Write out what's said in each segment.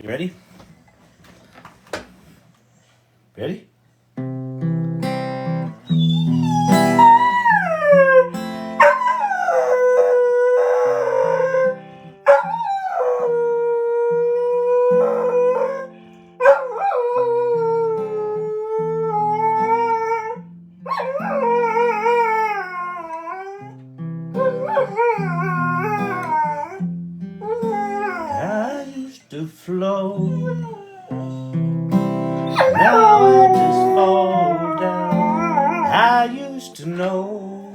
You ready? Ready? I used to float. Now I just fall down. I used to know,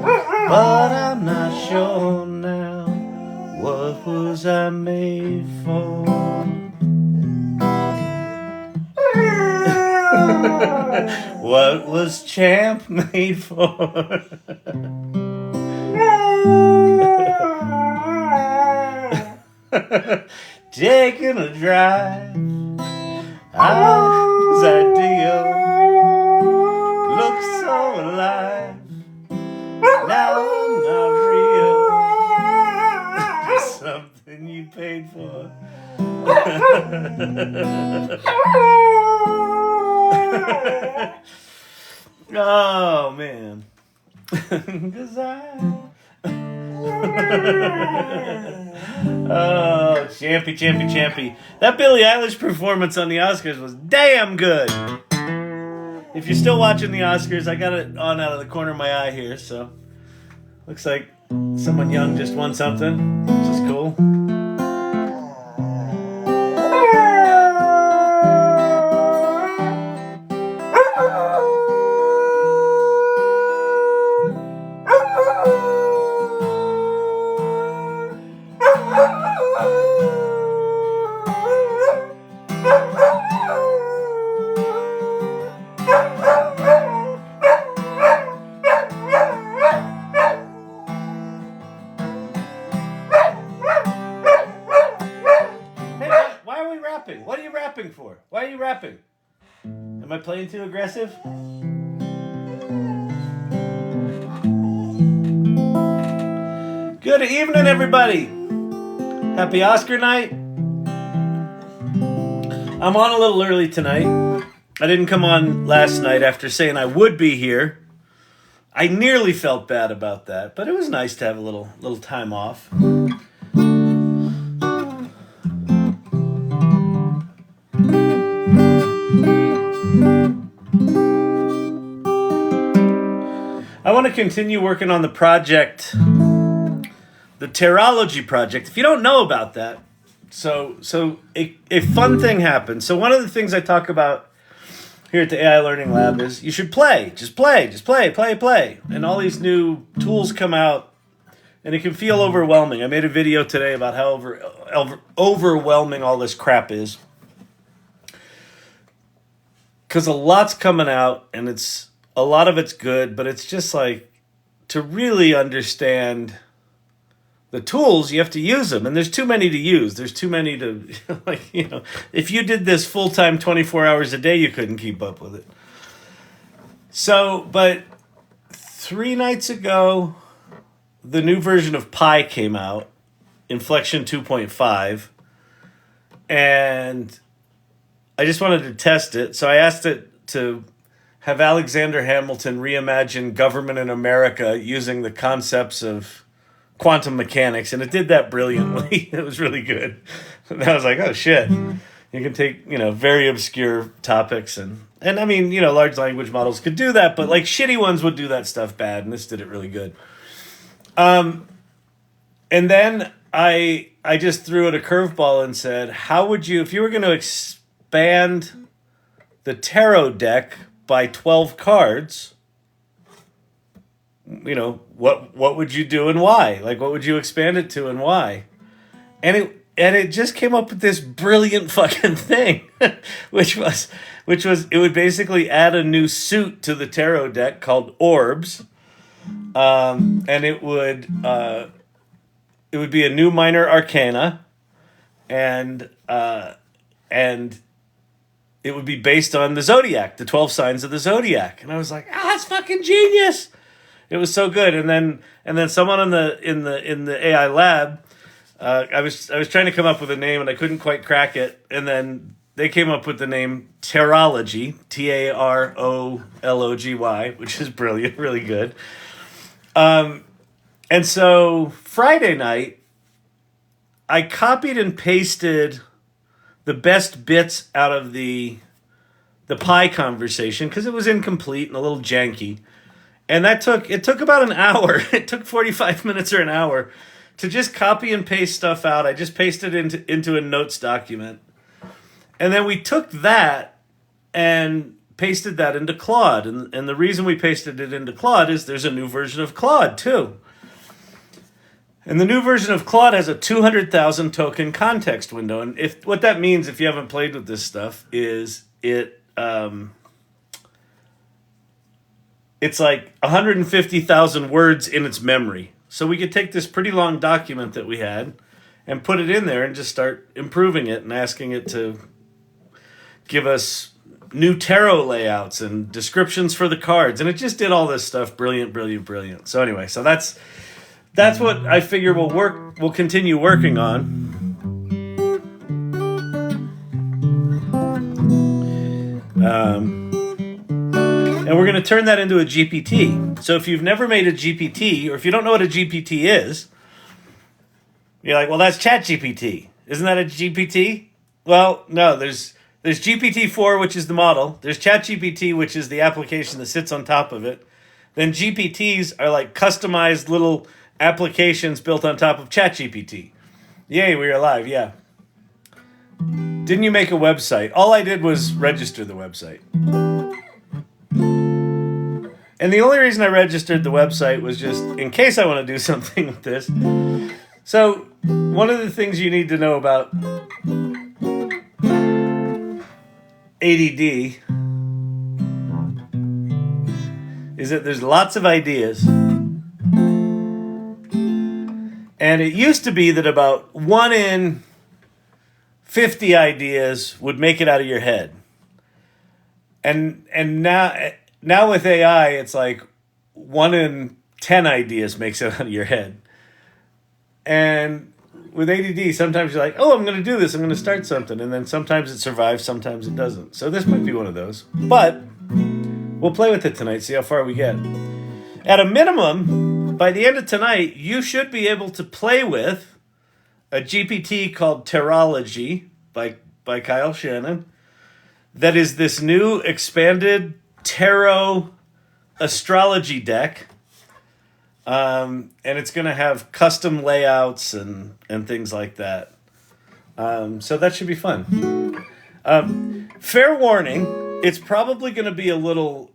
but I'm not sure now. What was I made for? What was Champ made for? Taking a drive, eyes ideal, look so alive. Now I'm not real. Just something you paid for. Oh man. 'Cause oh, champy. That Billie Eilish performance on the Oscars was damn good. If you're still watching the Oscars, I got it on out of the corner of my eye here, so looks like someone young just won something, which is cool. What are you rapping for? Why are you rapping? Am I playing too aggressive? Good evening, everybody. Happy Oscar night. I'm on a little early tonight. I didn't come on last night after saying I would be here. I nearly felt bad about that, but it was nice to have a little time off. I want to continue working on the project, the Teryology Project. If you don't know about that, so a fun thing happened. So one of the things I talk about here at the AI Learning Lab is you should play. Just play. And all these new tools come out, and it can feel overwhelming. I made a video today about how overwhelming all this crap is. Because a lot's coming out, and a lot of it's good, but it's just like, to really understand the tools, you have to use them. And there's too many to use. There's too many to, if you did this full-time 24 hours a day, you couldn't keep up with it. So, but 3 nights ago, the new version of Pi came out, Inflection 2.5, and I just wanted to test it. So I asked it to have Alexander Hamilton reimagine government in America using the concepts of quantum mechanics, and it did that brilliantly. It was really good. And I was like, oh shit. You can take, very obscure topics and I mean, large language models could do that, but like shitty ones would do that stuff bad, and this did it really good. And then I just threw it a curveball and said, how would you, if you were going to expand the tarot deck by 12 cards, what would you do and why? Like, what would you expand it to and why? And it just came up with this brilliant fucking thing, which was it would basically add a new suit to the tarot deck called Orbs, and it would be a new minor arcana, and it would be based on the zodiac, the 12 signs of the zodiac. And I was like, that's fucking genius. It was so good. And then someone in the AI lab I was trying to come up with a name and I couldn't quite crack it, and then they came up with the name Terology, Tarology, which is brilliant, really good. And so Friday night, I copied and pasted the best bits out of the pie conversation because it was incomplete and a little janky. And it took about an hour. It took 45 minutes or an hour to just copy and paste stuff out. I just pasted it into a notes document. And then we took that and pasted that into Claude. And the reason we pasted it into Claude is there's a new version of Claude too. And the new version of Claude has a 200,000 token context window. And what that means, if you haven't played with this stuff, is it's like 150,000 words in its memory. So we could take this pretty long document that we had and put it in there and just start improving it and asking it to give us new tarot layouts and descriptions for the cards. And it just did all this stuff. Brilliant, brilliant, brilliant. So anyway, so that's what I figure we'll continue working on. And we're going to turn that into a GPT. So if you've never made a GPT, or if you don't know what a GPT is, you're like, well, that's ChatGPT. Isn't that a GPT? Well, no, there's GPT-4, which is the model. There's ChatGPT, which is the application that sits on top of it. Then GPTs are like customized little applications built on top of ChatGPT. Yay, we're alive, yeah. Didn't you make a website? All I did was register the website. And the only reason I registered the website was just in case I want to do something with this. So, one of the things you need to know about ADD is that there's lots of ideas. And it used to be that about 1 in 50 ideas would make it out of your head. And now with AI, it's like 1 in 10 ideas makes it out of your head. And with ADD, sometimes you're like, oh, I'm going to do this. I'm going to start something. And then sometimes it survives, sometimes it doesn't. So this might be one of those. But we'll play with it tonight, see how far we get. At a minimum, by the end of tonight, you should be able to play with a GPT called Terology by Kyle Shannon. That is this new expanded tarot astrology deck. And it's going to have custom layouts and things like that. So that should be fun. Fair warning, it's probably going to be a little...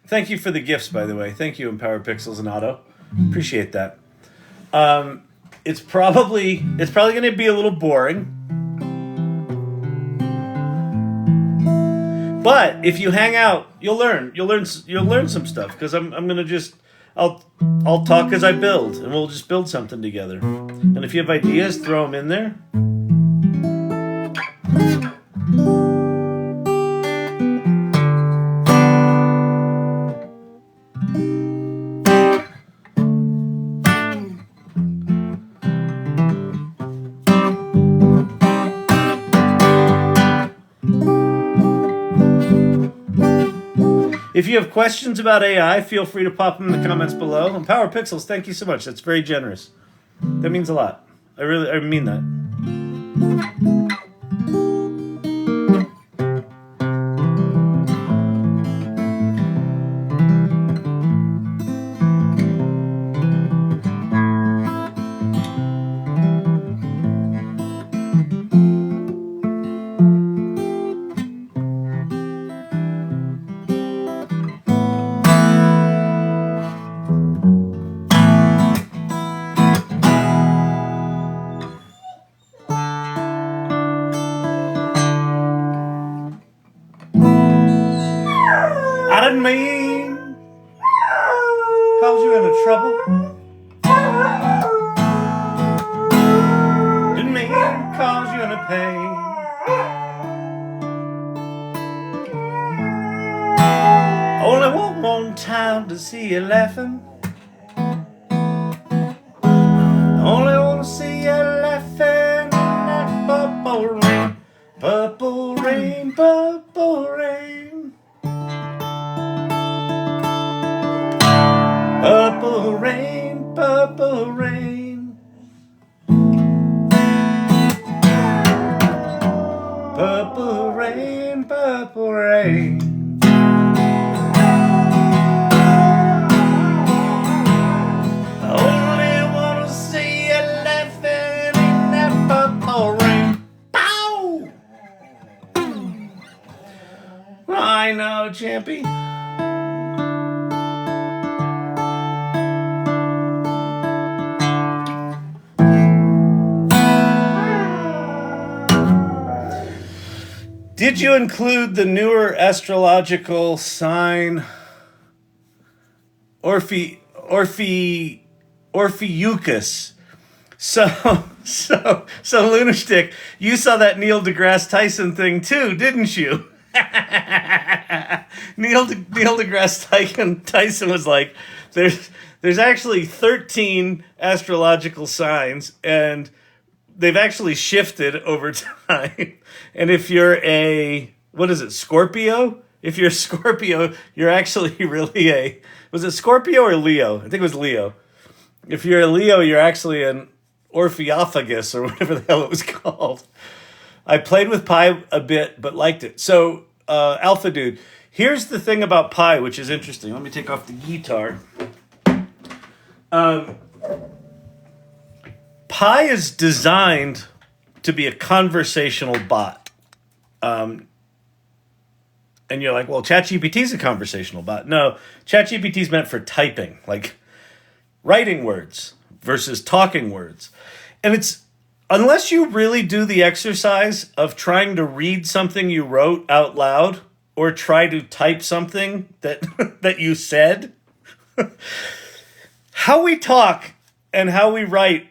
thank you for the gifts, by the way. Thank you, Empower Pixels and Otto. Appreciate that. It's probably going to be a little boring. But if you hang out, you'll learn some stuff because I'm gonna just I'll talk as I build and we'll just build something together. And if you have ideas, throw them in there. If you have questions about AI, feel free to pop them in the comments below. And Power Pixels, thank you so much. That's very generous. That means a lot. I mean that. I didn't mean cause you into trouble. Didn't mean cause you into pain. Only want one time to see you laughing. Only want to purple rain, purple rain, purple rain. Purple rain, purple rain. Purple rain, purple rain. I only wanna see you laughing in that purple rain. Pow! I know, Champy. Did you include the newer astrological sign Orpheus? So Lunarstick, you saw that Neil deGrasse Tyson thing too, didn't you? Neil deGrasse Tyson was like, there's actually 13 astrological signs, and they've actually shifted over time. And if you're Scorpio? If you're a Scorpio, you're actually really was it Scorpio or Leo? I think it was Leo. If you're a Leo, you're actually an Orpheophagus or whatever the hell it was called. I played with pi a bit, but liked it. So, Alpha Dude, here's the thing about pi, which is interesting. Let me take off the guitar. Pi is designed to be a conversational bot. And you're like, well, ChatGPT is a conversational bot. No, ChatGPT is meant for typing, like writing words versus talking words. And it's, unless you really do the exercise of trying to read something you wrote out loud or try to type something that you said, how we talk and how we write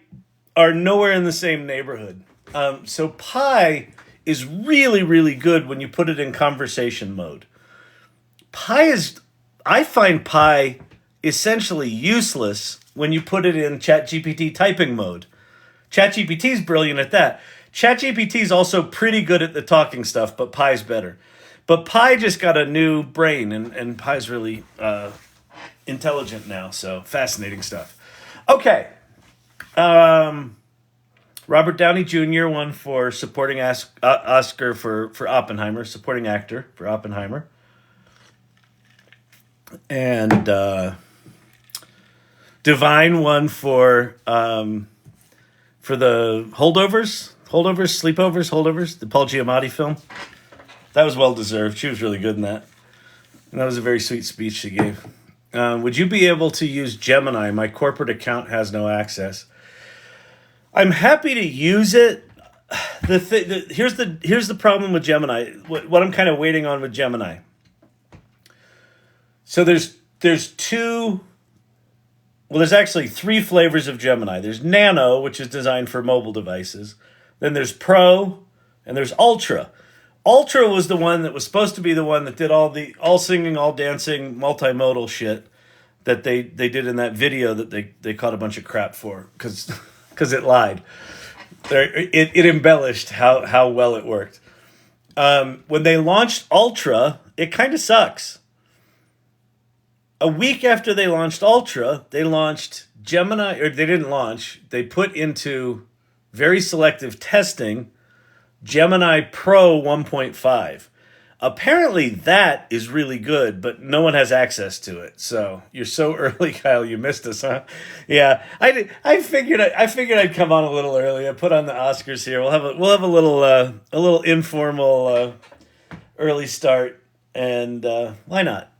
are nowhere in the same neighborhood. So pi is really, really good when you put it in conversation mode. I find pi essentially useless when you put it in ChatGPT typing mode. ChatGPT is brilliant at that. ChatGPT is also pretty good at the talking stuff, but pi's better. But pi just got a new brain, and pi's really intelligent now, so fascinating stuff. Okay. Robert Downey Jr. won for supporting Oscar for Oppenheimer, supporting actor for Oppenheimer. And Divine won for the Sleepovers, the Paul Giamatti film. That was well deserved. She was really good in that. And that was a very sweet speech she gave. Would you be able to use Gemini? My corporate account has no access. I'm happy to use it. Here's the problem with Gemini. What I'm kind of waiting on with Gemini. So there's actually three flavors of Gemini. There's Nano, which is designed for mobile devices. Then there's Pro, and there's Ultra. Ultra was the one that was supposed to be the one that did all singing, all dancing, multimodal shit that they did in that video that they caught a bunch of crap for because it lied. It embellished how well it worked. When they launched Ultra, it kind of sucks. A week after they launched Ultra, they launched Gemini, or they didn't launch, they put into very selective testing Gemini Pro 1.5. Apparently that is really good, but no one has access to it. So you're so early, Kyle. You missed us, huh? Yeah, I figured I'd come on a little early. I put on the Oscars here. We'll have a little informal early start, and why not?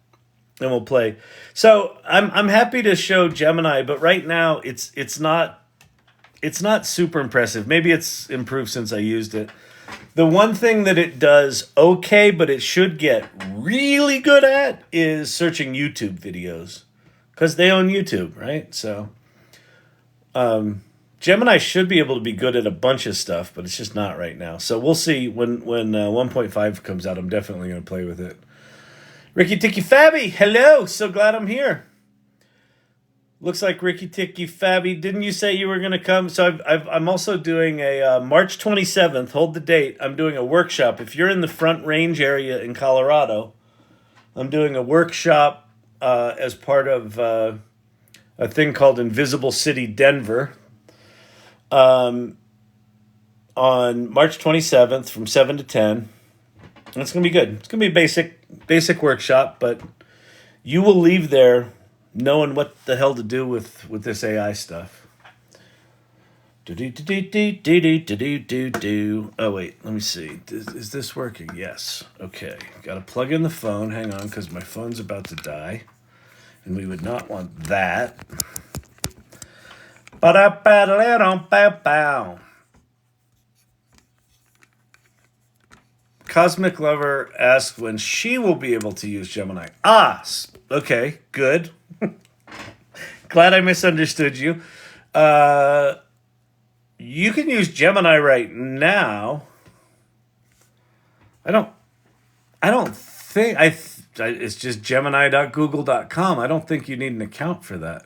And we'll play. So I'm happy to show Gemini, but right now it's not super impressive. Maybe it's improved since I used it. The one thing that it does okay, but it should get really good at, is searching YouTube videos, because they own YouTube, right? So Gemini should be able to be good at a bunch of stuff, but it's just not right now. So we'll see when 1.5 comes out. I'm definitely going to play with it. Ricky Ticky Fabby, hello. So glad I'm here. Looks like Ricky Ticky Fabby. Didn't you say you were going to come? So I'm also doing a March 27th. Hold the date. I'm doing a workshop. If you're in the Front Range area in Colorado, I'm doing a workshop as part of a thing called Invisible City Denver on March 27th from 7 to 10. And it's going to be good. It's going to be a basic workshop, but you will leave there knowing what the hell to do with this AI stuff. Oh wait, let me see. Is this working? Yes. Okay. Got to plug in the phone. Hang on, because my phone's about to die, and we would not want that. Cosmic Lover asked when she will be able to use Gemini. Okay, good. Glad I misunderstood you. You can use Gemini right now. I don't think it's just gemini.google.com. I don't think you need an account for that.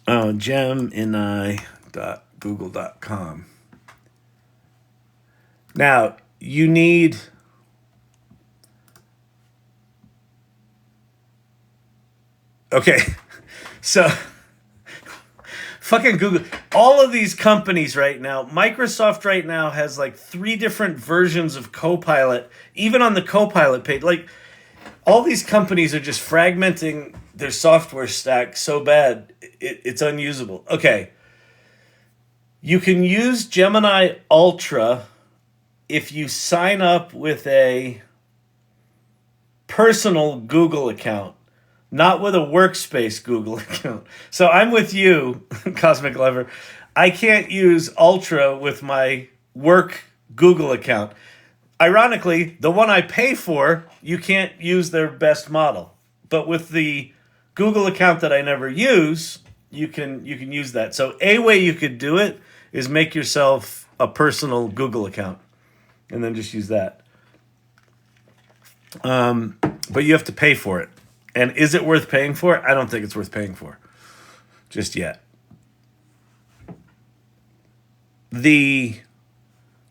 Oh, gemini.google.com. Now, you need okay. So fucking Google. All of these companies right now, Microsoft right now has like 3 different versions of Copilot, even on the Copilot page. Like, all these companies are just fragmenting their software stack so bad, it's unusable. Okay. You can use Gemini Ultra if you sign up with a personal Google account, not with a workspace Google account. So I'm with you, Cosmic Lover. I can't use Ultra with my work Google account. Ironically, the one I pay for, you can't use their best model. But with the Google account that I never use, you can use that. So a way you could do it is make yourself a personal Google account and then just use that. But you have to pay for it. And is it worth paying for? I don't think it's worth paying for just yet. The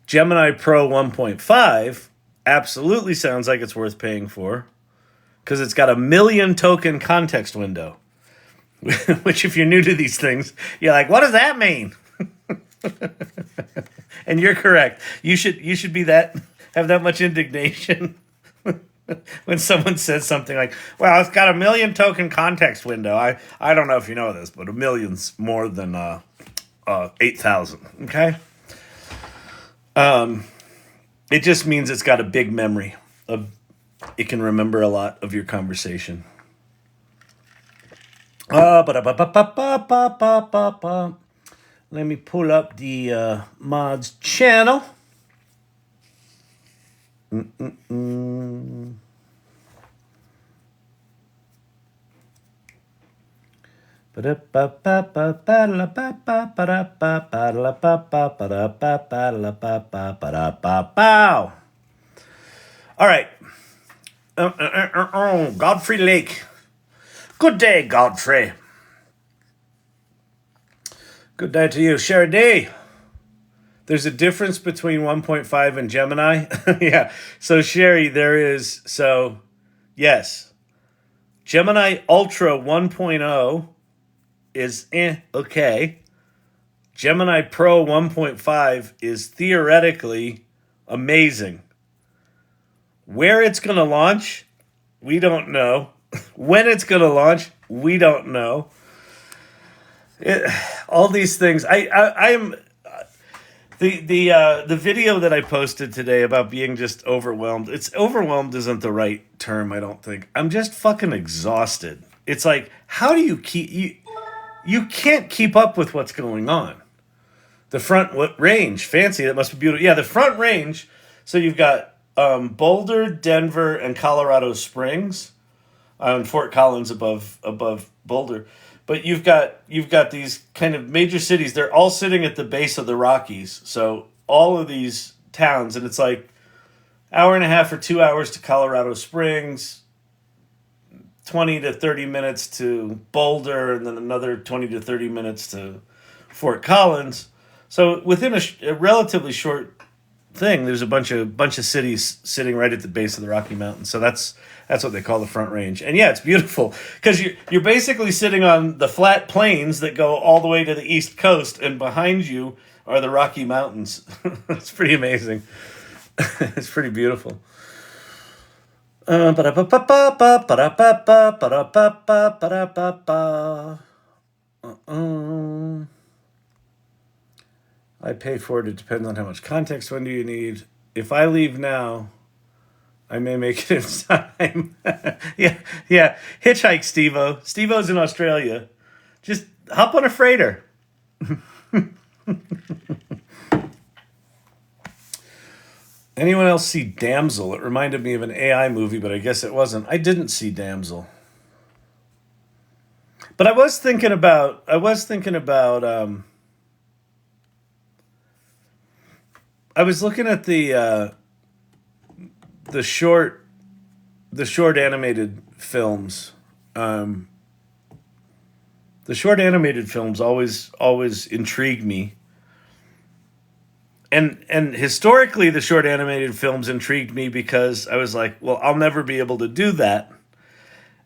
Gemini Pro 1.5 absolutely sounds like it's worth paying for because it's got a 1 million token context window. Which, if you're new to these things, you're like, what does that mean? And you're correct. You should be have that much indignation when someone says something like, well, it's got a 1 million token context window. I don't know if you know this, but 1 million's more than 8,000. Okay? It just means it's got a big memory. It can remember a lot of your conversation. Let me pull up the mods channel. All right. Godfrey Lake. Good day, Godfrey. Good day to you, Sherry D. There's a difference between 1.5 and Gemini. Yeah. So, Sherry, there is. So, yes. Gemini Ultra 1.0 is okay. Gemini Pro 1.5 is theoretically amazing. Where it's going to launch, we don't know. When it's going to launch, we don't know. All these things. I'm the video that I posted today about being just overwhelmed. It's overwhelmed isn't the right term, I don't think. I'm just fucking exhausted. It's like, how do you you can't keep up with what's going on. The front range, fancy, that must be beautiful. Yeah, the front range. So you've got Boulder, Denver, and Colorado Springs, and Fort Collins above Boulder. But you've got these kind of major cities. They're all sitting at the base of the Rockies. So all of these towns, and it's like 1.5 or 2 hours to Colorado Springs, 20 to 30 minutes to Boulder, and then another 20 to 30 minutes to Fort Collins. So within a relatively short thing, there's a bunch of cities sitting right at the base of the Rocky Mountains. So that's what they call the Front Range. And yeah, it's beautiful because you're basically sitting on the flat plains that go all the way to the East Coast, and behind you are the Rocky Mountains. It's pretty amazing. It's pretty beautiful. I pay for it. It depends on how much context. When do you need? If I leave now, I may make it in time. Yeah. Hitchhike, Steve-O. Steve-O's in Australia. Just hop on a freighter. Anyone else see Damsel? It reminded me of an AI movie, but I guess it wasn't. I didn't see Damsel. But I was thinking about I was looking at the short animated films. The short animated films always intrigue me. And historically, the short animated films intrigued me because I was like, well, I'll never be able to do that.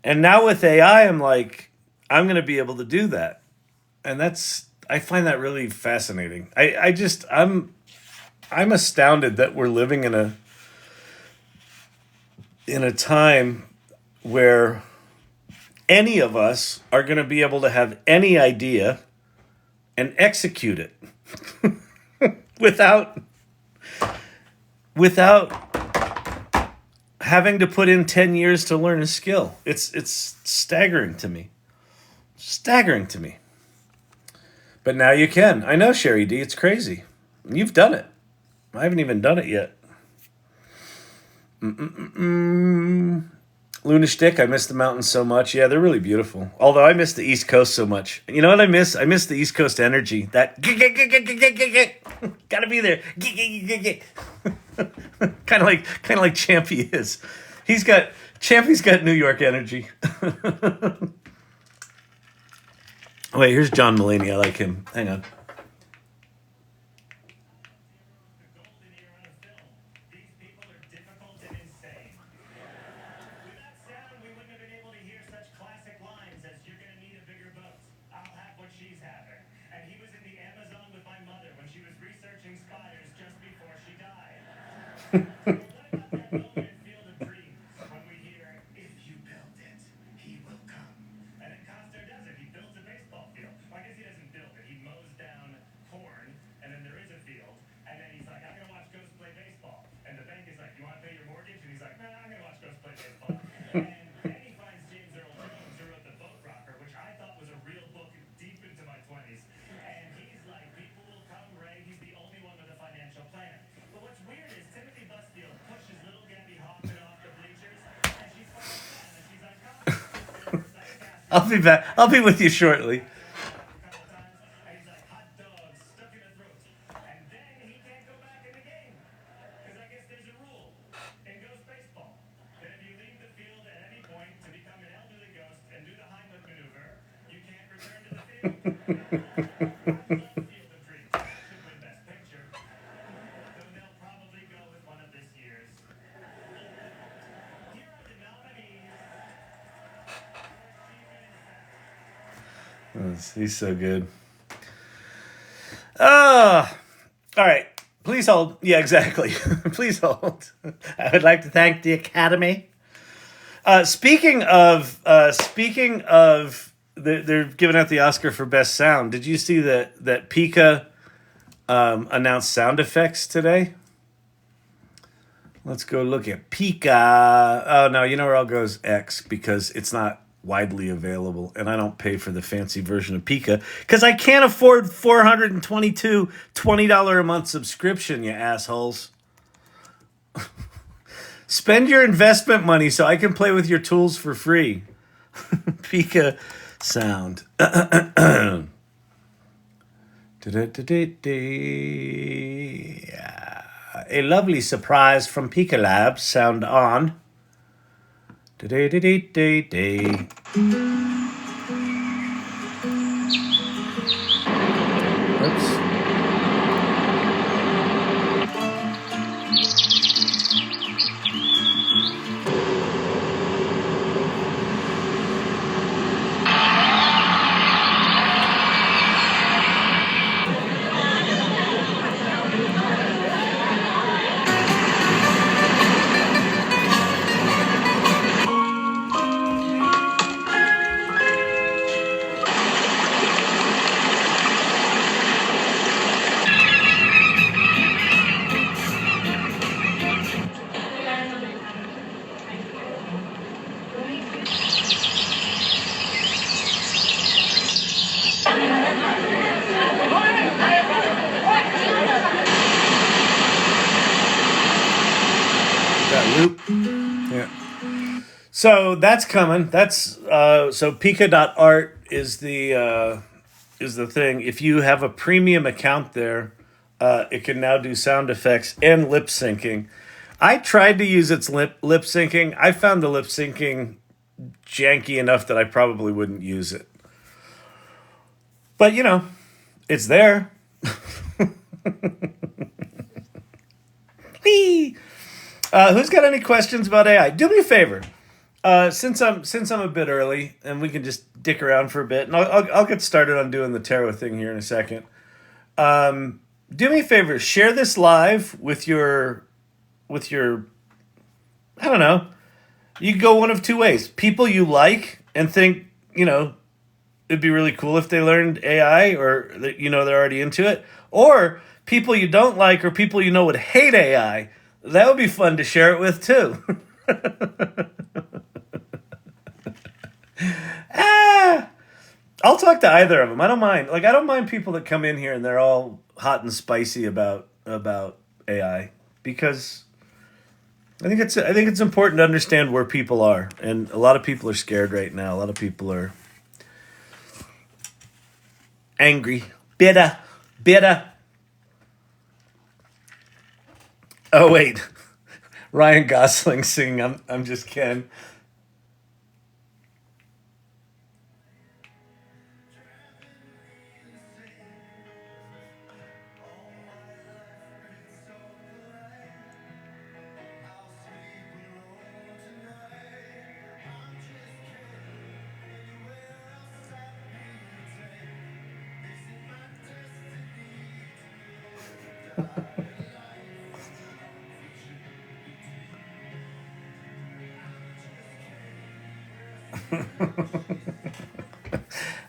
And now with AI, I'm like, I'm going to be able to do that. And I find that really fascinating. I'm astounded that we're living in a time where any of us are going to be able to have any idea and execute it without having to put in 10 years to learn a skill. It's staggering to me. Staggering to me. But now you can. I know, Sherry D, it's crazy. You've done it. I haven't even done it yet. Luna Stick, I miss the mountains so much. Yeah, they're really beautiful. Although I miss the East Coast so much. You know what I miss? I miss the East Coast energy. That gotta be there. kind of like Champy is. Champy's got New York energy. Wait, here's John Mulaney. I like him. Hang on. I'll be back. I'll be with you shortly. He's so good. All right. Please hold. Yeah, exactly. Please hold. I would like to thank the Academy. Speaking of, they're giving out the Oscar for Best Sound. Did you see that Pika announced sound effects today? Let's go look at Pika. Oh no, you know where I'll go is X because it's not widely available, and I don't pay for the fancy version of Pika because I can't afford $422 $20 a month subscription, you assholes. Spend your investment money so I can play with your tools for free. Pika sound. A lovely surprise from Pika Labs. Sound on. Da-da-da-da-da-da. Oops. That loop. Yeah. So that's coming. That's so Pika.art is the thing. If you have a premium account there, it can now do sound effects and lip syncing. I tried to use its lip syncing. I found the lip syncing janky enough that I probably wouldn't use it. But you know, it's there. Whee! Who's got any questions about AI? Do me a favor. Since I'm a bit early, and we can just dick around for a bit, and I'll get started on doing the tarot thing here in a second. Do me a favor. Share this live with your. I don't know. You can go one of two ways. People you like and think, it'd be really cool if they learned AI, or they're already into it, or people you don't like or people would hate AI. That would be fun to share it with too. I'll talk to either of them. I don't mind. I don't mind people that come in here and they're all hot and spicy about AI, because I think it's important to understand where people are, and a lot of people are scared right now. A lot of people are angry, bitter. Oh wait, Ryan Gosling singing "I'm Just Ken."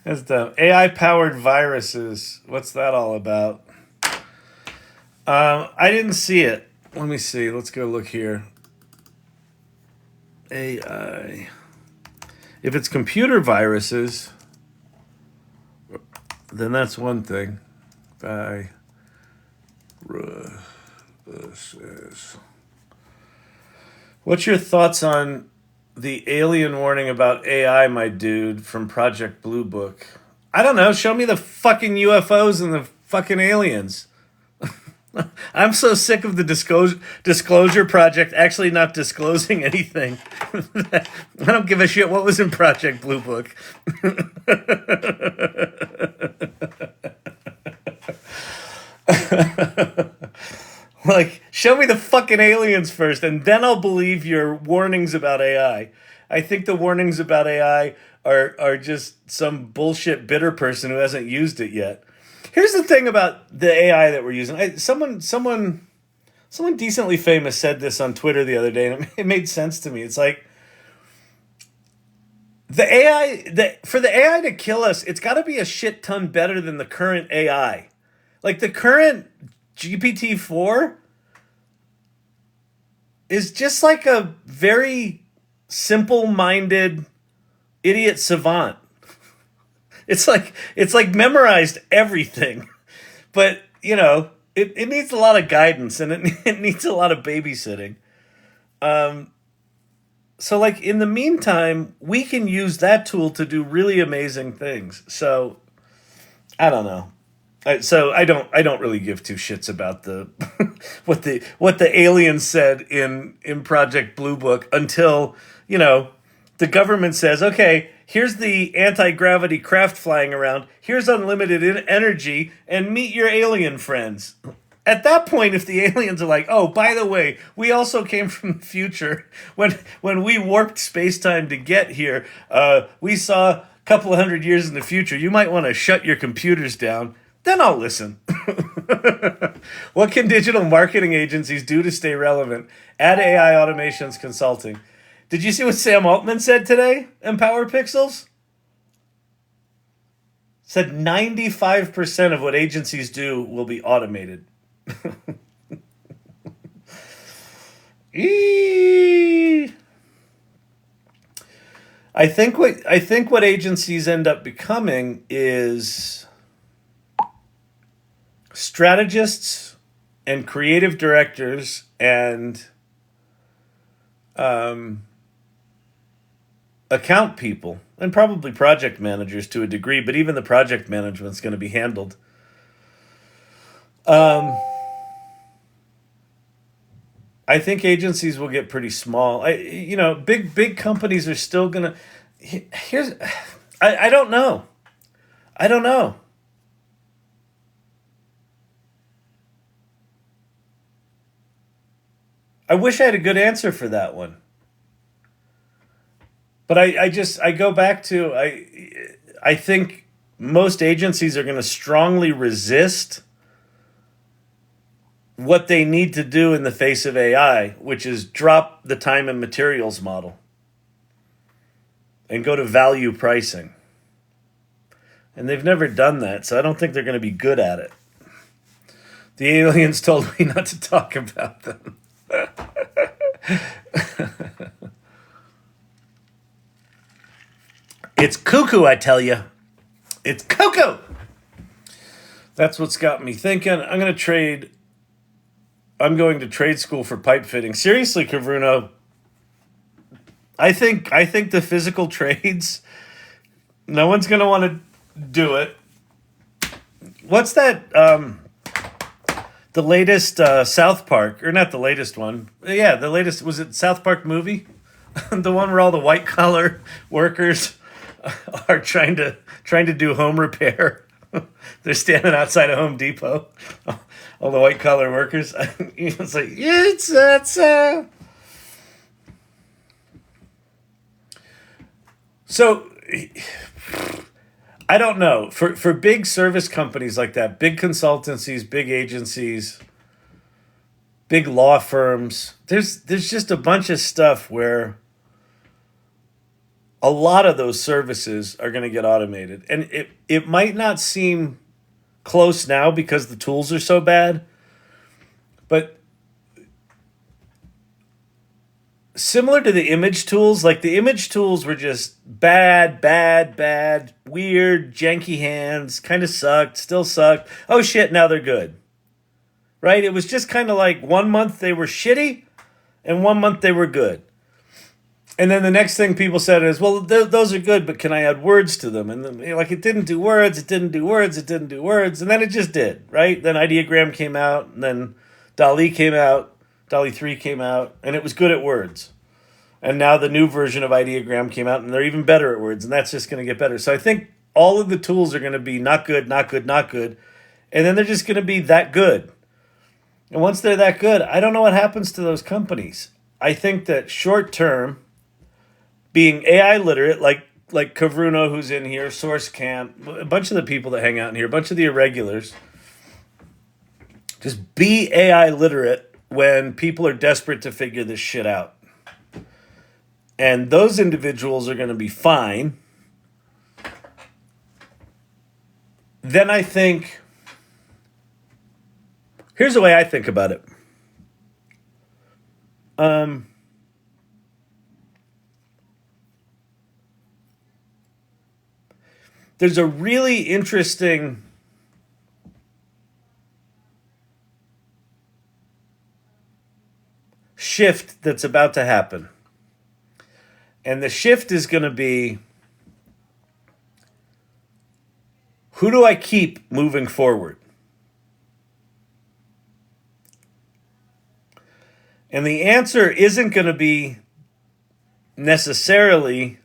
That's dumb. AI powered viruses. What's that all about? I didn't see it. Let me see. Let's go look here. AI. If it's computer viruses, then that's one thing. Viruses. What's your thoughts on the alien warning about AI, my dude, from Project Blue Book? I don't know. Show me the fucking UFOs and the fucking aliens. I'm so sick of the disclosure project actually not disclosing anything. I don't give a shit what was in Project Blue Book. Show me the fucking aliens first, and then I'll believe your warnings about AI. I think the warnings about AI are just some bullshit bitter person who hasn't used it yet. Here's the thing about the AI that we're using. Someone decently famous said this on Twitter the other day, and it made sense to me. It's like for the AI to kill us, it's got to be a shit ton better than the current AI. Like the current GPT-4 is just like a very simple-minded idiot savant. It's like memorized everything, but it needs a lot of guidance, and it needs a lot of babysitting. So in the meantime, we can use that tool to do really amazing things. So I don't know. So I don't really give two shits about the what the aliens said in Project Blue Book until the government says, okay, here's the anti-gravity craft flying around, here's unlimited energy, and meet your alien friends. At that point, if the aliens are like, oh, by the way, we also came from the future. When we warped space-time to get here, we saw a couple of 100 years in the future. You might want to shut your computers down. Then I'll listen. What can digital marketing agencies do to stay relevant? Add AI automations consulting. Did you see what Sam Altman said today? Empower Pixels? Said 95% of what agencies do will be automated. I think what agencies end up becoming is strategists and creative directors and account people and probably project managers to a degree, but even the project management's going to be handled. I think agencies will get pretty small. Big companies are still gonna. I don't know. I don't know. I wish I had a good answer for that one. But I go back to I think most agencies are going to strongly resist what they need to do in the face of AI, which is drop the time and materials model and go to value pricing. And they've never done that, so I don't think they're going to be good at it. The aliens told me not to talk about them. It's cuckoo, I tell you. It's cuckoo. That's what's got me thinking. I'm going to trade school for pipe fitting. Seriously, Kavruno, I think the physical trades, no one's going to want to do it. What's that? The latest South Park, or not the latest one. Yeah, the latest, was it South Park movie? The one where all the white collar workers are trying to do home repair. They're standing outside of Home Depot. All the white collar workers. It's like, yeah, it's So I don't know. For big service companies like that, big consultancies, big agencies, big law firms, there's just a bunch of stuff where a lot of those services are going to get automated. And it might not seem close now because the tools are so bad, but similar to the image tools, like the image tools were just bad, weird, janky hands, kind of sucked, still sucked. Oh shit, now they're good. Right? It was just kind of like 1 month they were shitty and 1 month they were good. And then the next thing people said is, well, those are good, but can I add words to them? And then, like, it didn't do words, it didn't do words, it didn't do words. And then it just did, right? Then Ideogram came out, and then DALL-E came out, DALL-E 3 came out, and it was good at words. And now the new version of Ideogram came out, and they're even better at words, and that's just going to get better. So I think all of the tools are going to be not good, not good, not good, and then they're just going to be that good. And once they're that good, I don't know what happens to those companies. I think that short term, being AI literate, like Kavruno, who's in here, SourceCamp, a bunch of the people that hang out in here, a bunch of the irregulars, just be AI literate when people are desperate to figure this shit out. And those individuals are going to be fine. Then I think, here's the way I think about it. There's a really interesting shift that's about to happen. And the shift is going to be, who do I keep moving forward? And the answer isn't going to be necessarily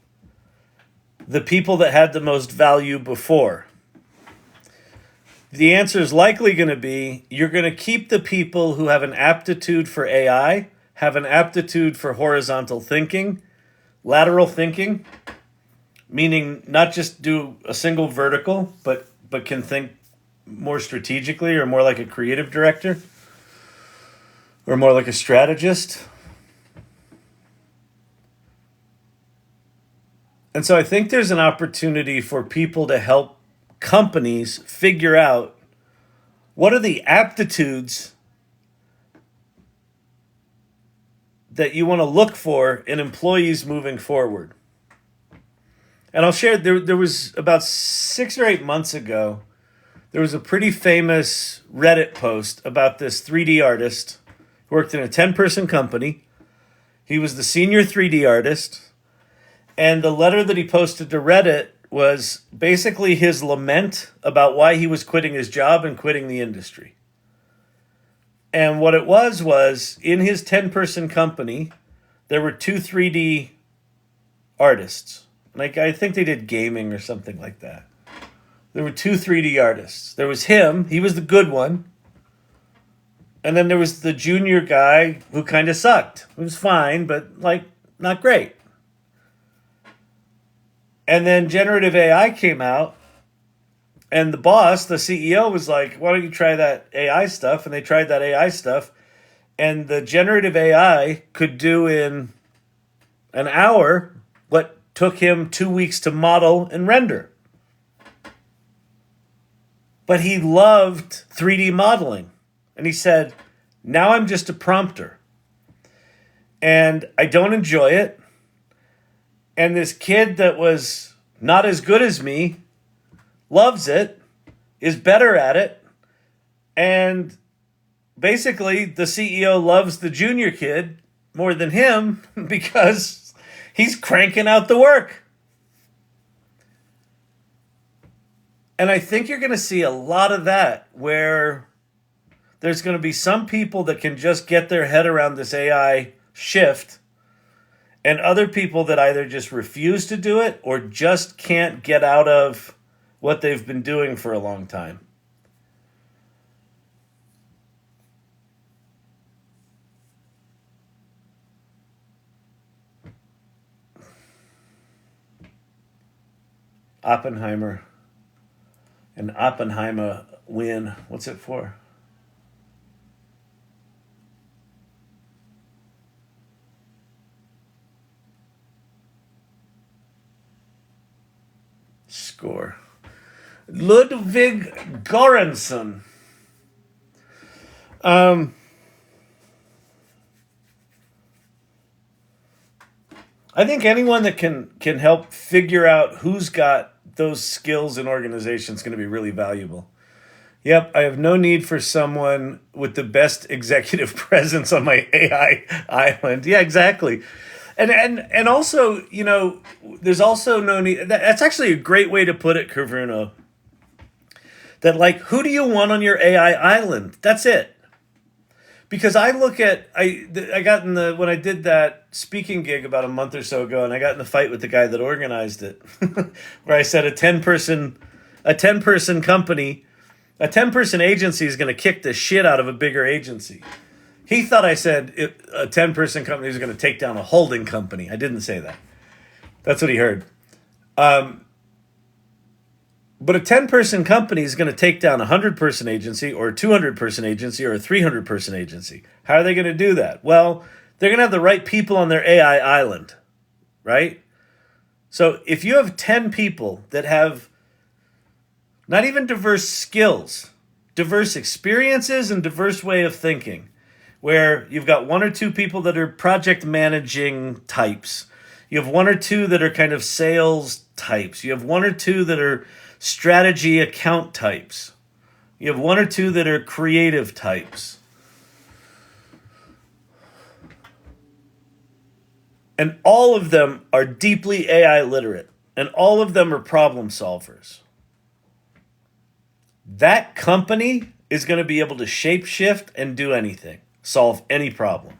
the people that had the most value before? The answer is likely going to be you're going to keep the people who have an aptitude for AI, have an aptitude for horizontal thinking, lateral thinking, meaning not just do a single vertical, but can think more strategically or more like a creative director or more like a strategist. And so I think there's an opportunity for people to help companies figure out what are the aptitudes that you want to look for in employees moving forward. And I'll share, there was about 6 or 8 months ago, there was a pretty famous Reddit post about this 3D artist who worked in a 10-person company. He was the senior 3D artist. And the letter that he posted to Reddit was basically his lament about why he was quitting his job and quitting the industry. And what it was in his 10-person company, there were 2 3D artists. Like, I think they did gaming or something like that. There were 2 3D artists. There was him. He was the good one. And then there was the junior guy who kind of sucked. It was fine, but, like, not great. And then Generative AI came out, and the boss, the CEO, was like, why don't you try that AI stuff? And they tried that AI stuff, and the Generative AI could do in an hour what took him 2 weeks to model and render. But he loved 3D modeling. And he said, now I'm just a prompter. And I don't enjoy it. And this kid that was not as good as me loves it, is better at it. And basically, the CEO loves the junior kid more than him because he's cranking out the work. And I think you're going to see a lot of that where there's going to be some people that can just get their head around this AI shift, and other people that either just refuse to do it or just can't get out of what they've been doing for a long time. Oppenheimer. An Oppenheimer win. What's it for? Score. Ludwig Göransson. I think anyone that can help figure out who's got those skills in organizations is going to be really valuable. Yep, I have no need for someone with the best executive presence on my AI island. Yeah, exactly. And also, you know, there's also no need. That's actually a great way to put it, Curvuno. That, like, who do you want on your AI island? That's it. Because I look at, I got in the, when I did that speaking gig about a month or so ago, and I got in the fight with the guy that organized it, where I said a 10-person company, a 10-person agency is going to kick the shit out of a bigger agency. He thought I said a 10-person company is going to take down a holding company. I didn't say that. That's what he heard. But a 10-person company is going to take down a 100-person agency or a 200-person agency or a 300-person agency. How are they going to do that? Well, they're going to have the right people on their AI island, right? So if you have 10 people that have not even diverse skills, diverse experiences and diverse way of thinking, where you've got 1 or 2 people that are project managing types, you have 1 or 2 that are kind of sales types, you have 1 or 2 that are strategy account types, you have 1 or 2 that are creative types, and all of them are deeply AI literate, and all of them are problem solvers. That company is going to be able to shapeshift and do anything, solve any problem.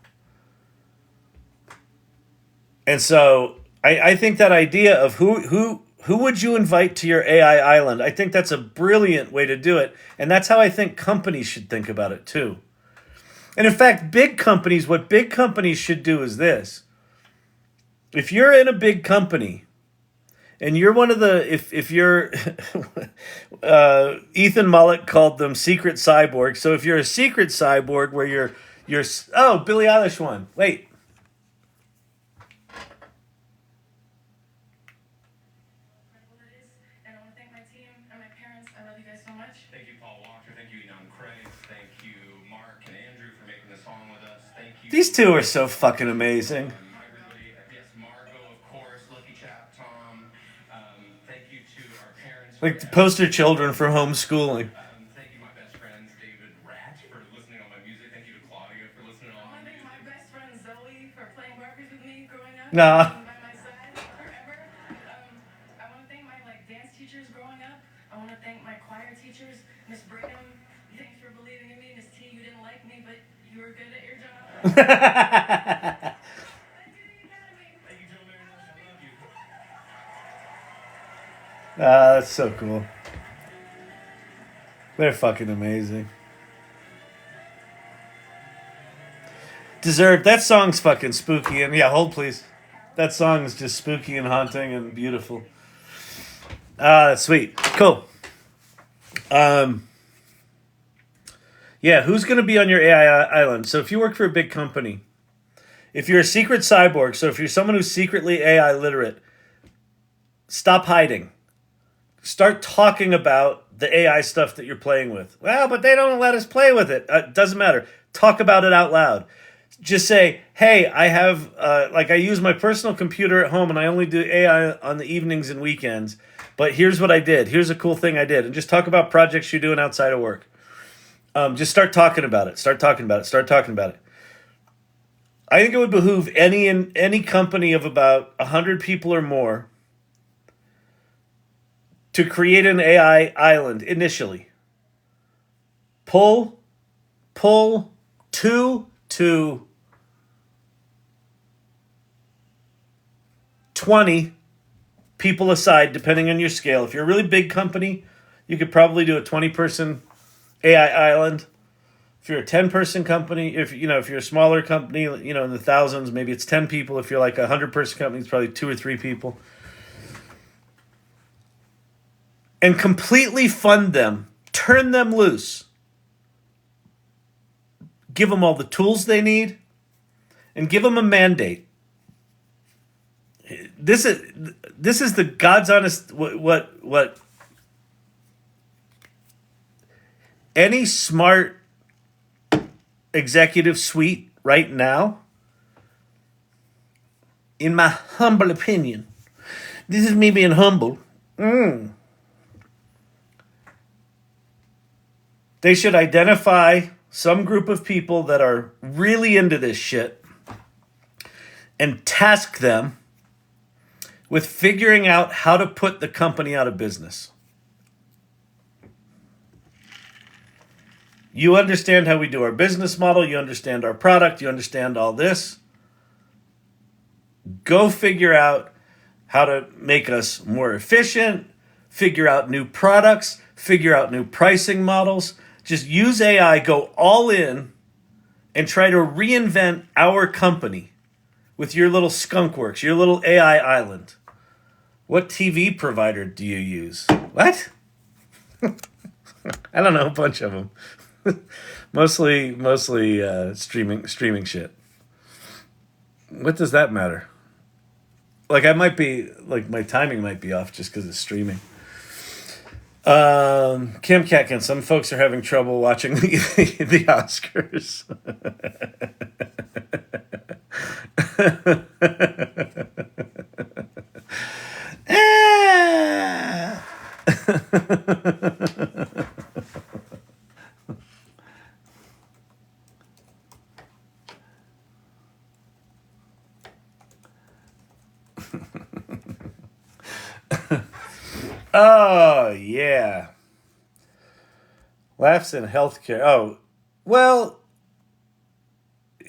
And so I think that idea of who Who would you invite to your AI island? I think that's a brilliant way to do it. And that's how I think companies should think about it too. And in fact, what big companies should do is this. If you're in a big company and you're one of the, if you're, Ethan Mullet called them secret cyborgs. So if you're a secret cyborg where you're, oh, Billie Eilish won. Wait. These two are so fucking amazing. Like the poster children for homeschooling. Nah. That's so cool. They're fucking amazing. Deserved. That song's fucking spooky. And yeah, hold please. That song is just spooky and haunting and beautiful. That's sweet. Cool. Yeah, who's going to be on your AI island? So if you work for a big company, if you're a secret cyborg, so if you're someone who's secretly AI literate, stop hiding. Start talking about the AI stuff that you're playing with. Well, but they don't let us play with it. Doesn't matter. Talk about it out loud. Just say, hey, I have, I use my personal computer at home and I only do AI on the evenings and weekends. But here's what I did. Here's a cool thing I did. And just talk about projects you're doing outside of work. Just start talking about it. Start talking about it. I think it would behoove any company of about 100 people or more to create an AI island initially. Pull 2 to 20 people aside, depending on your scale. If you're a really big company, you could probably do a 20-person AI island. If you're a 10-person company, if you're a smaller company, in the thousands, maybe it's 10 people. If you're like a 100-person company, it's probably 2 or 3 people. And completely fund them. Turn them loose. Give them all the tools they need. And give them a mandate. This is the God's honest what any smart executive suite right now, in my humble opinion, this is me being humble. They should identify some group of people that are really into this shit and task them with figuring out how to put the company out of business. You understand how we do our business model. You understand our product. You understand all this. Go figure out how to make us more efficient. Figure out new products. Figure out new pricing models. Just use AI, go all in, and try to reinvent our company with your little skunkworks, your little AI island. What TV provider do you use? What? I don't know, a bunch of them. mostly streaming shit. What does that matter? Like my timing might be off just because it's streaming. Kim Catkin, some folks are having trouble watching the Oscars. Oh, yeah. Laughs in healthcare. Oh, well,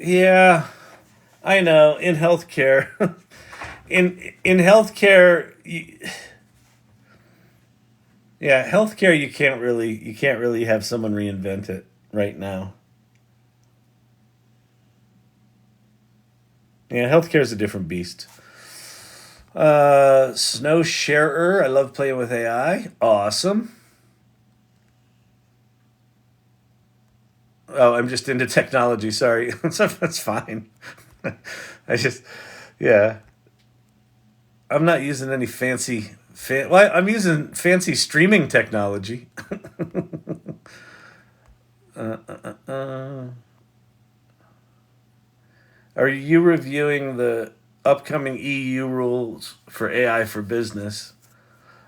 yeah, I know. In healthcare, in healthcare, Yeah, healthcare you can't really have someone reinvent it right now. Yeah, healthcare is a different beast. Snow Sharer, I love playing with AI. Awesome. Oh, I'm just into technology. Sorry, that's fine. I just, yeah, I'm not using any well, I'm using fancy streaming technology. Are you reviewing the upcoming EU rules for AI for business?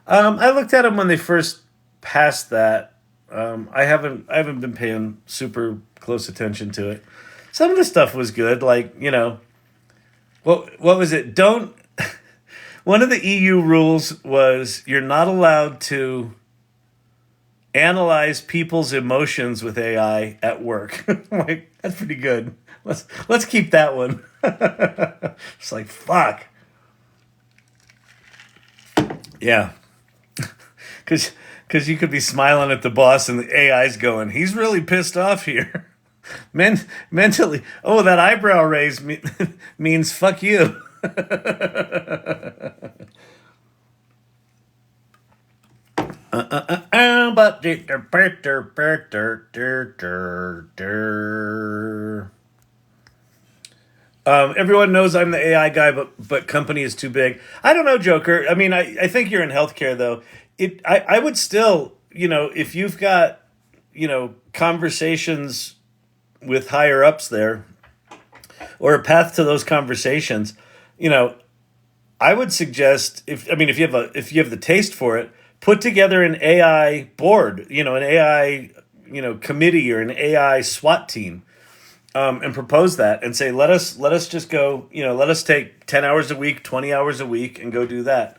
I looked at them when they first passed that. I haven't been paying super close attention to it. Some of the stuff was good, like what was it? Don't One of the EU rules was you're not allowed to analyze people's emotions with AI at work. Like that's pretty good. Let's keep that one. It's like fuck. Yeah, because you could be smiling at the boss and the AI's going, he's really pissed off here. Mentally, oh, that eyebrow raise means fuck you. But everyone knows I'm the AI guy, but company is too big. I don't know, Joker. I mean, I think you're in healthcare though. I would still, if you've got, conversations with higher ups there, or a path to those conversations, you know, I would suggest if you have the taste for it, put together an AI board, an AI, committee or an AI SWAT team, and propose that and say let us just go, let us take 10 hours a week, 20 hours a week, and go do that.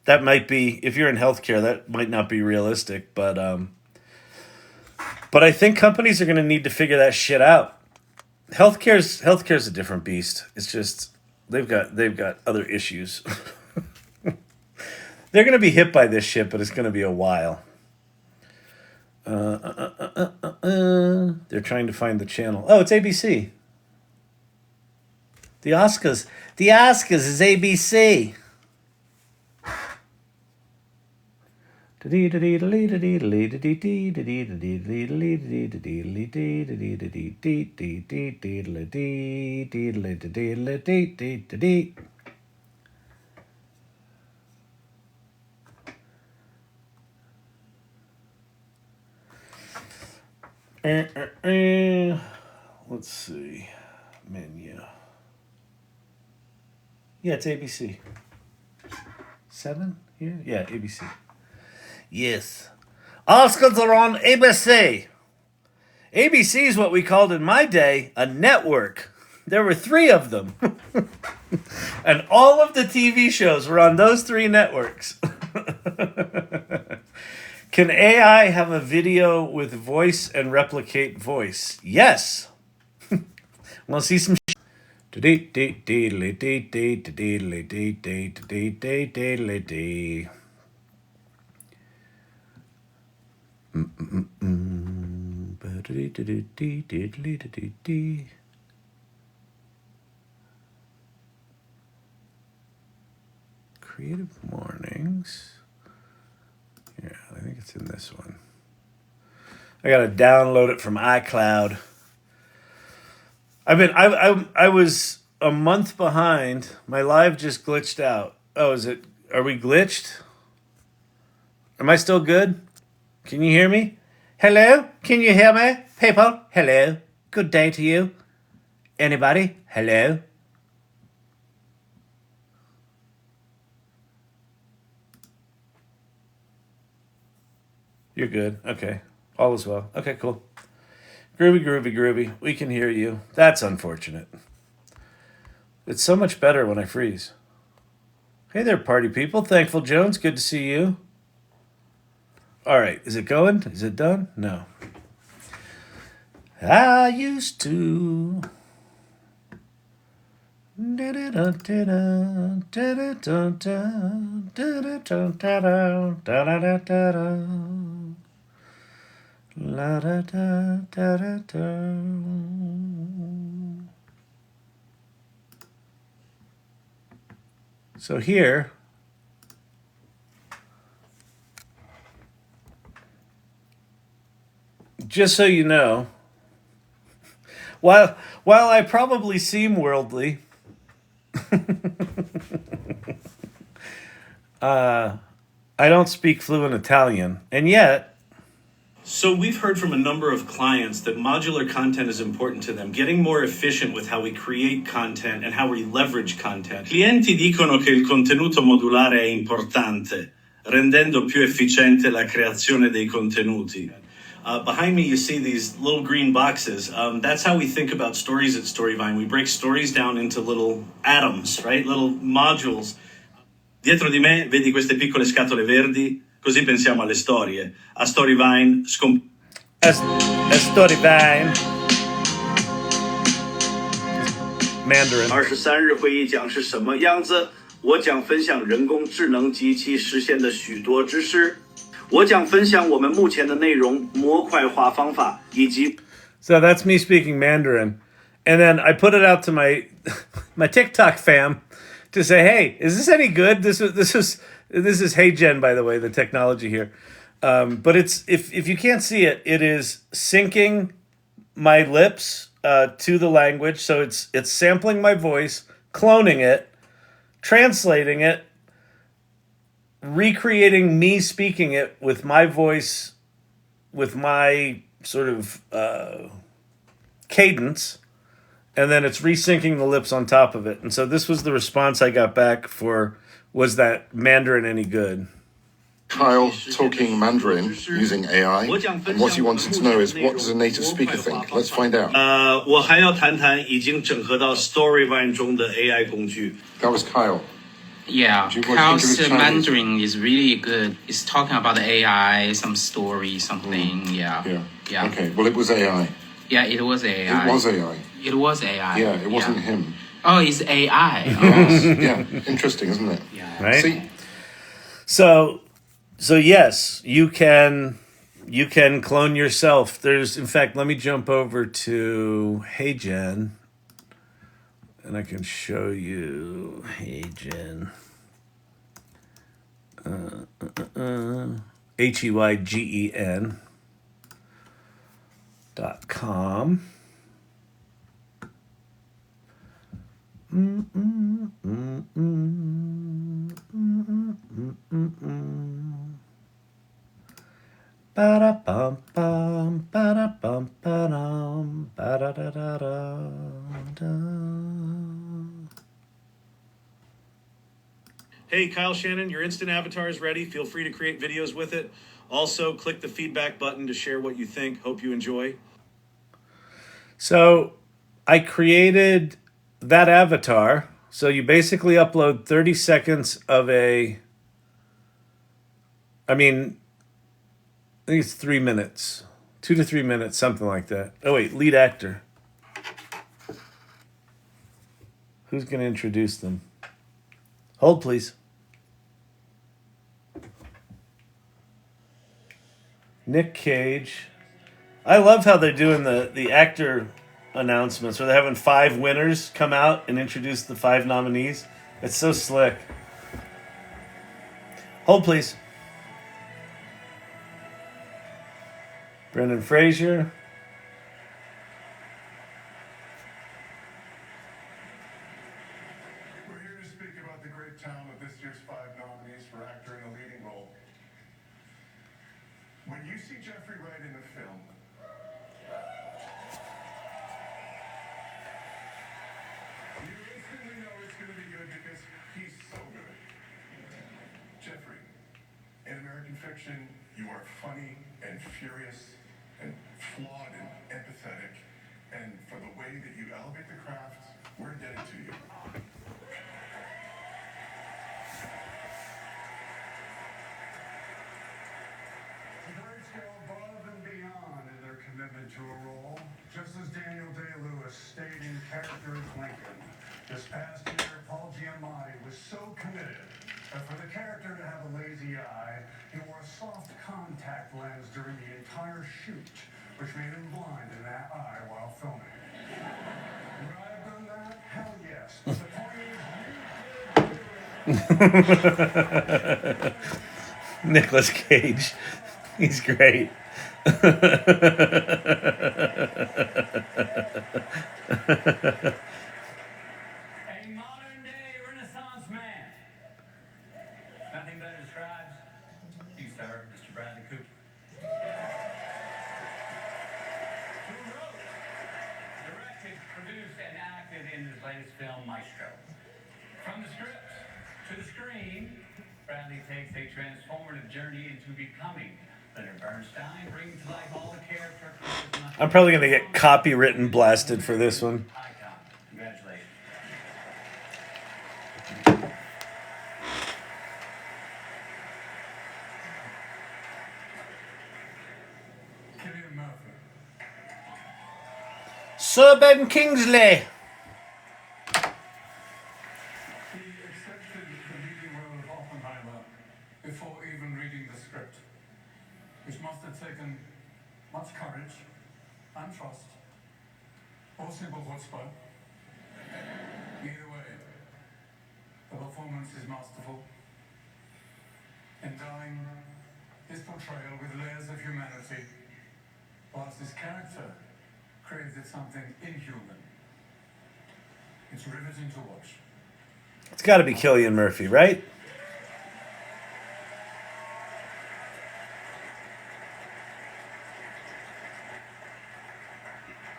That might be, if you're in healthcare, that might not be realistic, but I think companies are going to need to figure that shit out. Healthcare's a different beast. It's just they've got other issues. They're going to be hit by this shit, but it's going to be a while. They're trying to find the channel. Oh, it's ABC. The Oscars. The Oscars is ABC. Let's see. Menu. Yeah, it's ABC. 7 here? Yeah, ABC. Yes. Oscars are on ABC. ABC is what we called in my day a network. There were 3 of them. And all of the TV shows were on those 3 networks. Can AI have a video with voice and replicate voice? Yes. Want to see some Creative Mornings. Yeah, I think it's in this one. I gotta download it from iCloud. I was a month behind. My live just glitched out. Oh, is it? Are we glitched? Am I still good? Can you hear me? Hello? Can you hear me? People? Hello? Good day to you. Anybody? Hello? You're good. Okay. All is well. Okay, cool. Groovy, groovy, groovy. We can hear you. That's unfortunate. It's so much better when I freeze. Hey there, party people. Thankful Jones. Good to see you. All right. Is it going? Is it done? No. I used to So here, just so you know, while I probably seem worldly, I don't speak fluent Italian, and yet. So we've heard from a number of clients that modular content is important to them, getting more efficient with how we create content and how we leverage content. Clienti dicono che il contenuto modulare è importante, rendendo più efficiente la creazione dei contenuti. Behind me, you see these little green boxes. That's how we think about stories at Storyvine. We break stories down into little atoms, right? Little modules. Dietro di me vedi queste piccole scatole verdi? Così pensiamo alle storie. A Storyvine A Storyvine. Mandarin. 23日会议讲是什么样子？我将分享人工智能及其实现的许多知识。我将分享我们目前的内容模块化方法以及。So that's me speaking Mandarin, and then I put it out to my TikTok fam to say, hey, is this any good? This is Heygen, by the way, the technology here. But it's if you can't see it, it is syncing my lips to the language. So it's sampling my voice, cloning it, translating it, recreating me speaking it with my voice, with my sort of cadence, and then it's resyncing the lips on top of it. And so this was the response I got back for, was that Mandarin any good? Kyle talking Mandarin using AI, and what he wanted to know is, what does a native speaker think? Let's find out. 我还要谈谈已经整合到 Storyvine 中的 AI 工具。 That was Kyle. Yeah, Kyle's Mandarin is really good. It's talking about the AI, some story, something. Yeah. Okay, well, it was AI. Yeah, it was AI. It was AI. It was AI. Yeah, it wasn't him. Oh, it's AI. Yeah, interesting, isn't it? Yeah. Right? See? So yes, you can clone yourself. There's, in fact, let me jump over to Heygen, and I can show you Heygen. HEYGEN.com. Ba-da-bum-bum, ba-da-bum-ba-dum, ba-da-da-da-da-da. Hey, Kyle, Shannon, your instant avatar is ready. Feel free to create videos with it. Also, click the feedback button to share what you think. Hope you enjoy. So, I created that avatar. So you basically upload 30 seconds of I think it's 3 minutes. 2 to 3 minutes, something like that. Oh, wait, lead actor. Who's going to introduce them? Hold, please. Nick Cage. I love how they're doing the actor announcements where they're having 5 winners come out and introduce the 5 nominees. It's so slick. Hold, please. Brendan Fraser. We're here to speak about the great talent of this year's 5 nominees for actor in a leading role. When you see Jeffrey Wright in a film, you instantly know it's going to be good because he's so good. Jeffrey, in American fiction, you are funny and furious and flawed and empathetic. And for the way that you elevate the craft, we're indebted to you. The birds go above and beyond in their commitment to a role, just as Daniel Day-Lewis stayed in character as Lincoln. This past was so committed that for the character to have a lazy eye, he wore a soft contact lens during the entire shoot, which made him blind in that eye while filming. Would I have done that? Hell yes. But the point is, Nicolas Cage. He's great. a modern day Renaissance man. Nothing better describes you, sir, Mr. Bradley Cooper. Who wrote, directed, produced, and acted in his latest film, Maestro. From the script to the screen, Bradley takes a transformative journey into becoming Leonard Bernstein, bringing to life all the character charisma. I'm probably going to get copywritten blasted for this one. Icon. Congratulations. Cillian Murphy. Sir Ben Kingsley. He accepted the leading role of Oppenheimer before even reading the script, which must have taken much courage and trust, or simple chutzpah. Either way, the performance is masterful, endowing his portrayal with layers of humanity, whilst his character created something inhuman. It's riveting to watch. It's got to be Cillian Murphy, right?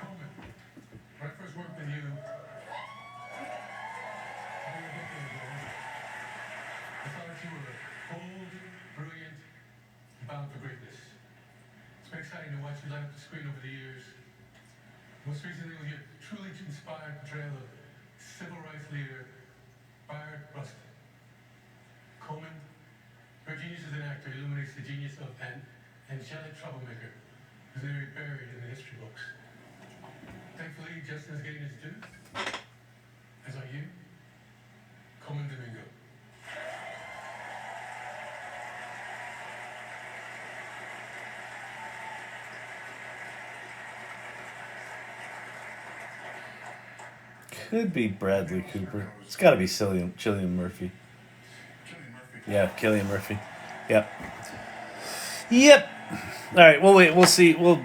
Coleman, when I first worked with you, over a decade ago, I thought you were bold, brilliant, and bound for greatness. It's been exciting to watch you light up the screen over the years. Most recently with your truly inspired portrayal of civil rights leader Bayard Rustin. Coleman, your genius as an actor illuminates the genius of an angelic troublemaker who's nearly buried in the history books. Thankfully, Justin is getting his due, as are you, Coleman Domingo. Could be Bradley Cooper. It's got to be Cillian Murphy. Yeah, Cillian Murphy. Yep. Yep. All right. Well, wait. We'll see. We'll.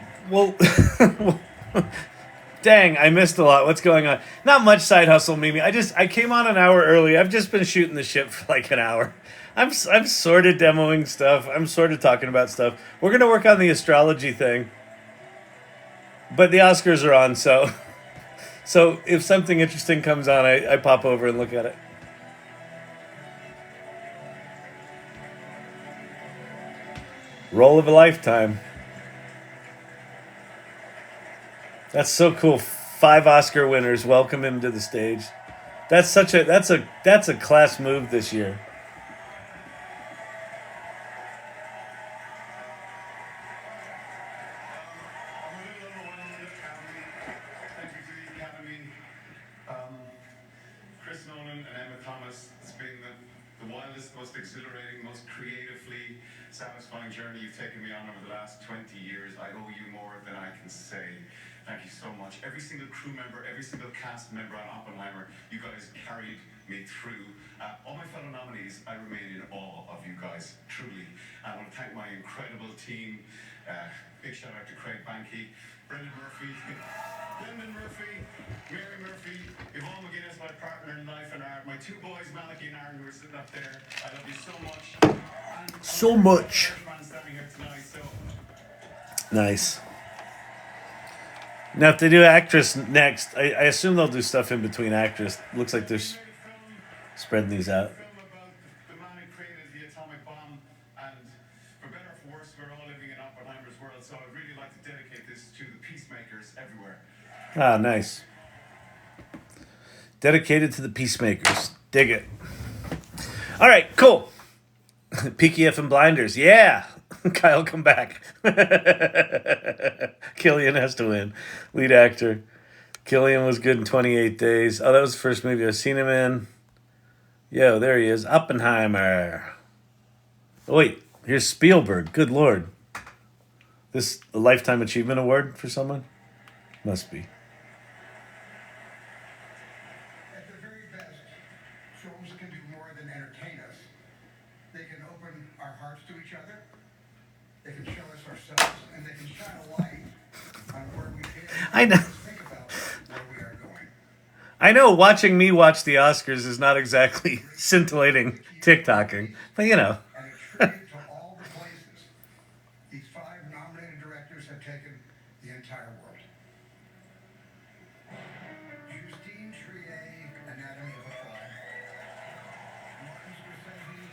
Dang, I missed a lot. What's going on? Not much side hustle, Mimi. I came on an hour early. I've just been shooting the shit for like an hour. I'm sort of demoing stuff. I'm sort of talking about stuff. We're gonna work on the astrology thing, but the Oscars are on, so. So if something interesting comes on, I pop over and look at it. Role of a lifetime. That's so cool. 5 Oscar winners welcome him to the stage. That's a class move this year. Satisfying journey you've taken me on over the last 20 years. I owe you more than I can say. Thank you so much. Every single crew member, every single cast member on Oppenheimer, you guys carried me through. All my fellow nominees, I remain in awe of you guys, truly. I want to thank my incredible team. Big shout out to Craig Banky, Brendan Murphy, Lyndon Murphy, Mary Murphy, Yvonne McGuinness, my partner in life and art, my 2 boys, Malachy and Aaron, who are sitting up there. I love you so much. So much. Nice. Now, if they do actress next, I assume they'll do stuff in between actress. Looks like they're spreading these out. The man who created the atomic bomb, and for better or for worse, we're all living in Oppenheimer's world. So I'd really like to dedicate this to the peacemakers everywhere. Ah, nice. Dedicated to the peacemakers. Dig it. All right, cool. PKF and Blinders. Yeah. Kyle, come back. Cillian has to win. Lead actor. Cillian was good in 28 Days. Oh, that was the first movie I've seen him in. Yo, there he is. Oppenheimer. Oh, wait, here's Spielberg. Good Lord. This a Lifetime Achievement Award for someone? Must be. At their very best, films can do more than entertain us. They can open our hearts to each other. They can show us ourselves, and they can shine a light on where we've been. I know. Think about where we are going. I know watching me watch the Oscars is not exactly scintillating TikToking, but you know. And a tribute to all the places these 5 nominated directors have taken the entire world. Justine Triet, Anatomy of a Fall. Martin Scorsese,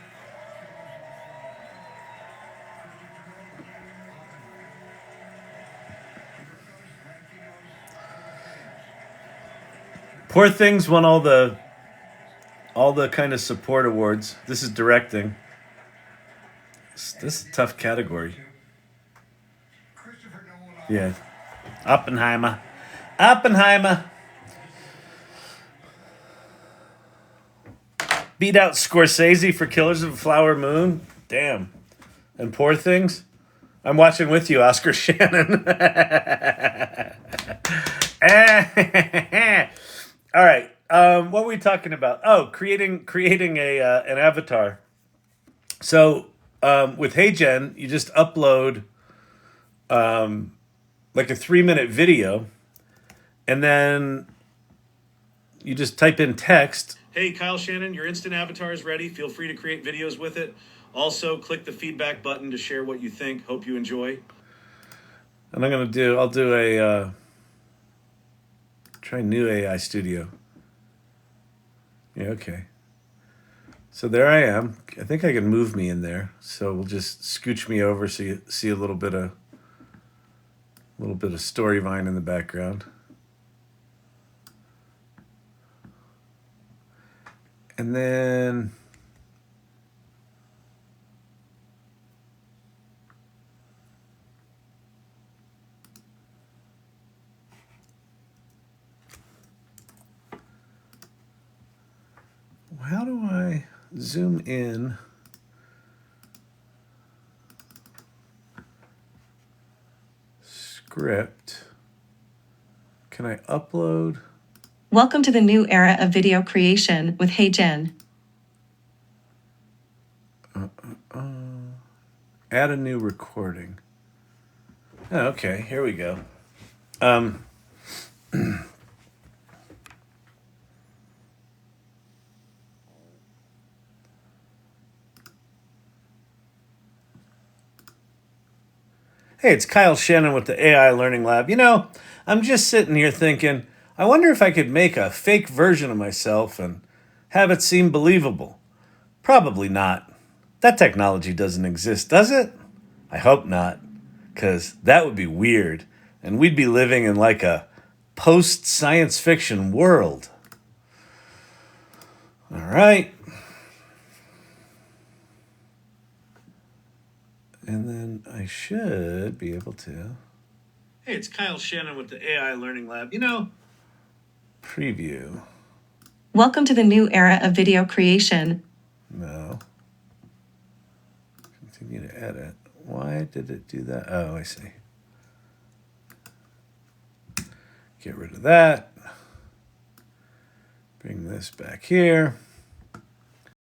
Poor Things won all the kind of support awards. This is directing. This is a tough category. Christopher Nolan. Yeah. Oppenheimer. Oppenheimer. Beat out Scorsese for Killers of a Flower Moon. Damn. And Poor Things. I'm watching with you, Oscar Shannon. All right. What were we talking about? Oh, creating an avatar. So with Heygen, you just upload like a 3-minute video, and then you just type in text. Hey, Kyle Shannon, your instant avatar is ready. Feel free to create videos with it. Also, click the feedback button to share what you think. Hope you enjoy. And I'll do a try new AI Studio. Yeah, okay. So there I am. I think I can move me in there. So we'll just scooch me over so you see a little bit of Storyvine in the background. And then how do I zoom in? Script. Can I upload? Welcome to the new era of video creation with Heygen. Add a new recording. Oh, okay, here we go. Hey, it's Kyle Shannon with the AI Learning Lab. You know, I'm just sitting here thinking, I wonder if I could make a fake version of myself and have it seem believable. Probably not. That technology doesn't exist, does it? I hope not, because that would be weird, and we'd be living in like a post-science fiction world. All right. And then I should be able to. Hey, it's Kyle Shannon with the AI Learning Lab. You know, preview. Welcome to the new era of video creation. No. Continue to edit. Why did it do that? Oh, I see. Get rid of that. Bring this back here.